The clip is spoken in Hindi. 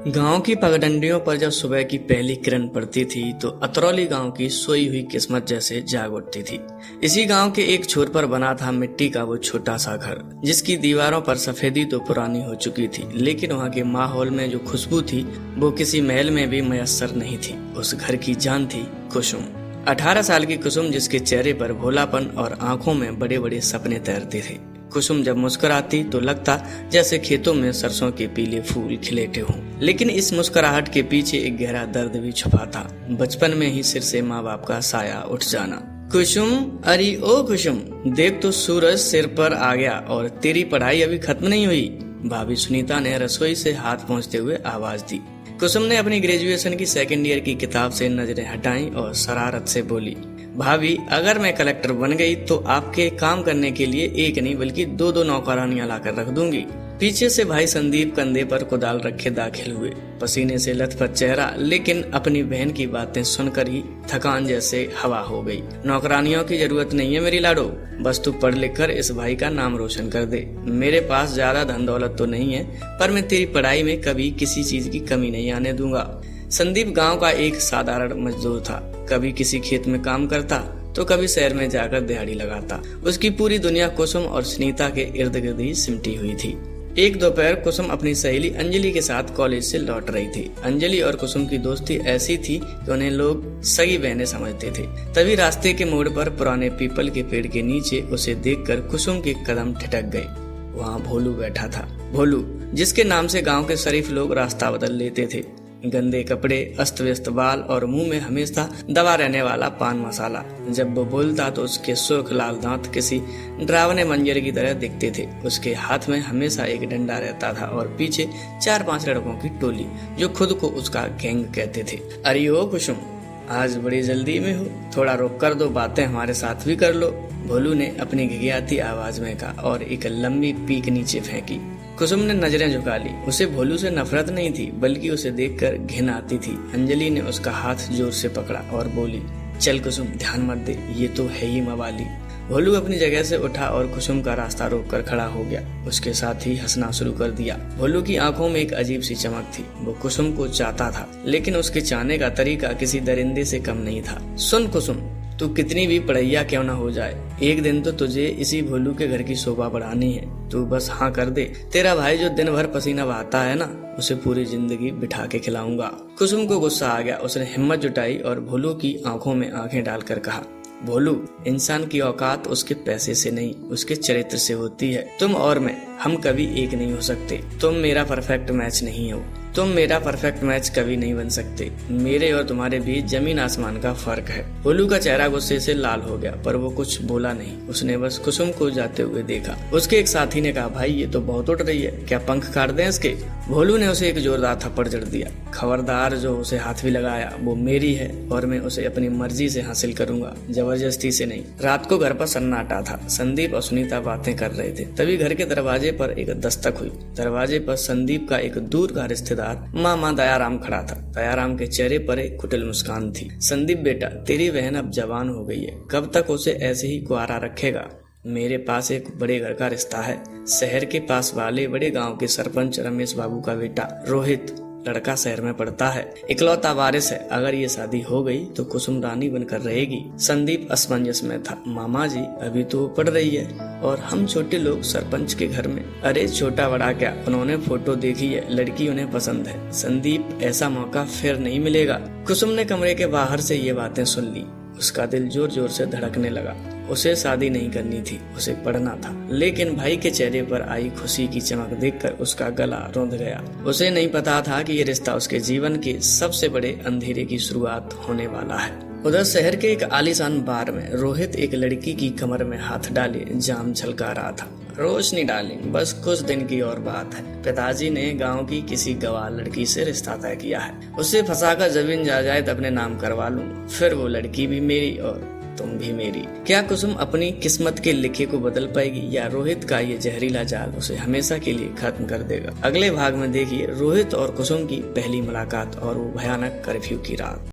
गांव की पगडंडियों पर जब सुबह की पहली किरण पड़ती थी तो अतरौली गांव की सोई हुई किस्मत जैसे जाग उठती थी। इसी गांव के एक छोर पर बना था मिट्टी का वो छोटा सा घर, जिसकी दीवारों पर सफेदी तो पुरानी हो चुकी थी, लेकिन वहाँ के माहौल में जो खुशबू थी वो किसी महल में भी मयस्सर नहीं थी। उस घर की जान थी कुसुम। 18 साल की कुसुम, जिसके चेहरे पर भोलापन और आंखों में बड़े बड़े सपने तैरते थे। कुसुम जब मुस्कुराती तो लगता जैसे खेतों में सरसों के पीले फूल खिलेटे हों, लेकिन इस मुस्कुराहट के पीछे एक गहरा दर्द भी छुपा था। बचपन में ही सिर से माँ बाप का साया उठ जाना। कुसुम, अरे ओ कुसुम, देख तो सूरज सिर पर आ गया और तेरी पढ़ाई अभी खत्म नहीं हुई। भाभी सुनीता ने रसोई से हाथ पहुँचते हुए आवाज दी। कुसुम ने अपनी ग्रेजुएशन की सेकेंड ईयर की किताब से नजरें हटाई और शरारत से बोली, भाभी, अगर मैं कलेक्टर बन गई तो आपके काम करने के लिए एक नहीं बल्कि दो दो नौकरानियां लाकर रख दूंगी। पीछे से भाई संदीप कंधे पर कुदाल रखे दाखिल हुए, पसीने से लथपथ चेहरा, लेकिन अपनी बहन की बातें सुनकर ही थकान जैसे हवा हो गई। नौकरानियों की जरूरत नहीं है मेरी लाडो, बस तू पढ़ लिख कर इस भाई का नाम रोशन कर दे। मेरे पास ज्यादा धन दौलत तो नहीं है, पर मैं तेरी पढ़ाई में कभी किसी चीज की कमी नहीं आने दूंगा। संदीप गांव का एक साधारण मजदूर था। कभी किसी खेत में काम करता तो कभी शहर में जाकर दिहाड़ी लगाता। उसकी पूरी दुनिया कुसुम और सुनीता के इर्द गिर्द ही सिमटी हुई थी। एक दोपहर कुसुम अपनी सहेली अंजलि के साथ कॉलेज से लौट रही थी। अंजलि और कुसुम की दोस्ती ऐसी थी कि उन्हें लोग सगी बहनें समझते थे। तभी रास्ते के मोड़ पर पुराने पीपल के पेड़ के नीचे उसे देखकर कुसुम के कदम ठिठक गए। वहाँ भोलू बैठा था। भोलू, जिसके नाम से गाँव के शरीफ लोग रास्ता बदल लेते थे। गंदे कपड़े, अस्त व्यस्त बाल और मुंह में हमेशा दबा रहने वाला पान मसाला। जब वो बोलता तो उसके सुर्ख लाल दांत किसी डरावने मंजर की तरह दिखते थे। उसके हाथ में हमेशा एक डंडा रहता था और पीछे 4-5 लड़कों की टोली, जो खुद को उसका गैंग कहते थे। अरे ओ कुसुम, आज बड़ी जल्दी में हो, थोड़ा रोक कर दो, बातें हमारे साथ भी कर लो। भोलू ने अपनी घिघियाती आवाज में कहा और एक लंबी पीक नीचे फेंकी। कुसुम ने नजरें झुका ली। उसे भोलू से नफरत नहीं थी, बल्कि उसे देखकर घिन आती थी। अंजलि ने उसका हाथ जोर से पकड़ा और बोली, चल कुसुम, ध्यान मत दे, ये तो है ही मवाली। भोलू अपनी जगह से उठा और कुसुम का रास्ता रोककर खड़ा हो गया। उसके साथ ही हंसना शुरू कर दिया। भोलू की आंखों में एक अजीब सी चमक थी। वो कुसुम को चाहता था, लेकिन उसके चाहने का तरीका किसी दरिंदे से कम नहीं था। सुन कुसुम, तू कितनी भी पढ़ैया क्यों ना हो जाए, एक दिन तो तुझे इसी भोलू के घर की शोभा बढ़ानी है। तू बस हाँ कर दे। तेरा भाई जो दिन भर पसीना बहाता है ना, उसे पूरी जिंदगी बिठा के खिलाऊंगा। कुसुम को गुस्सा आ गया। उसने हिम्मत जुटाई और भोलू की आंखों में आंखें डालकर कहा, भोलू, इंसान की औकात उसके पैसे से नहीं, उसके चरित्र से होती है। तुम और मैं, हम कभी एक नहीं हो सकते। तुम मेरा परफेक्ट मैच नहीं हो। तुम मेरा परफेक्ट मैच कभी नहीं बन सकते। मेरे और तुम्हारे बीच जमीन आसमान का फर्क है। भोलू का चेहरा गुस्से से लाल हो गया, पर वो कुछ बोला नहीं। उसने बस कुसुम को जाते हुए देखा। उसके एक साथी ने कहा, भाई ये तो बहुत उड़ रही है, क्या पंख काट दें इसके? भोलू ने उसे एक जोरदार थप्पड़ जड़ दिया। खबरदार, जो उसे हाथ भी लगाया वो मेरी है और मैं उसे अपनी मर्जी से हासिल करूंगा, जबरदस्ती से नहीं। रात को घर पर सन्नाटा था। संदीप और सुनीता बातें कर रहे थे। तभी घर के दरवाजे पर एक दस्तक हुई। दरवाजे पर संदीप का एक दूर का रिश्तेदार मामा दयाराम खड़ा था। दयाराम के चेहरे पर एक कुटिल मुस्कान थी। संदीप बेटा, तेरी बहन अब जवान हो गई है, कब तक उसे ऐसे ही कुआरा रखेगा? मेरे पास एक बड़े घर का रिश्ता है। शहर के पास वाले बड़े गांव के सरपंच रमेश बाबू का बेटा रोहित, लड़का शहर में पढ़ता है, इकलौता वारिस है। अगर ये शादी हो गई तो कुसुम रानी बनकर रहेगी। संदीप असमंजस में था। मामा जी, अभी तो वो पढ़ रही है और हम छोटे लोग सरपंच के घर में। अरे छोटा बड़ा क्या, उन्होंने फोटो देखी है, लड़की उन्हें पसंद है। संदीप, ऐसा मौका फिर नहीं मिलेगा। कुसुम ने कमरे के बाहर से ये बातें सुन ली। उसका दिल जोर जोर से धड़कने लगा। उसे शादी नहीं करनी थी, उसे पढ़ना था। लेकिन भाई के चेहरे पर आई खुशी की चमक देखकर उसका गला रुंध गया। उसे नहीं पता था कि ये रिश्ता उसके जीवन के सबसे बड़े अंधेरे की शुरुआत होने वाला है। उधर शहर के एक आलीशान बार में रोहित एक लड़की की कमर में हाथ डाले जाम छलका रहा था। रोशनी डार्लिंग, बस कुछ दिन की और बात है। पिताजी ने गांव की किसी गवाह लड़की से रिश्ता तय किया है। उसे फंसाकर जमीन जायदाद अपने नाम करवा लूंगा, फिर वो लड़की भी मेरी और तुम भी मेरी। क्या कुसुम अपनी किस्मत के लिखे को बदल पाएगी, या रोहित का ये जहरीला जाल उसे हमेशा के लिए खत्म कर देगा? अगले भाग में देखिए रोहित और कुसुम की पहली मुलाकात और वो भयानक कर्फ्यू की रात।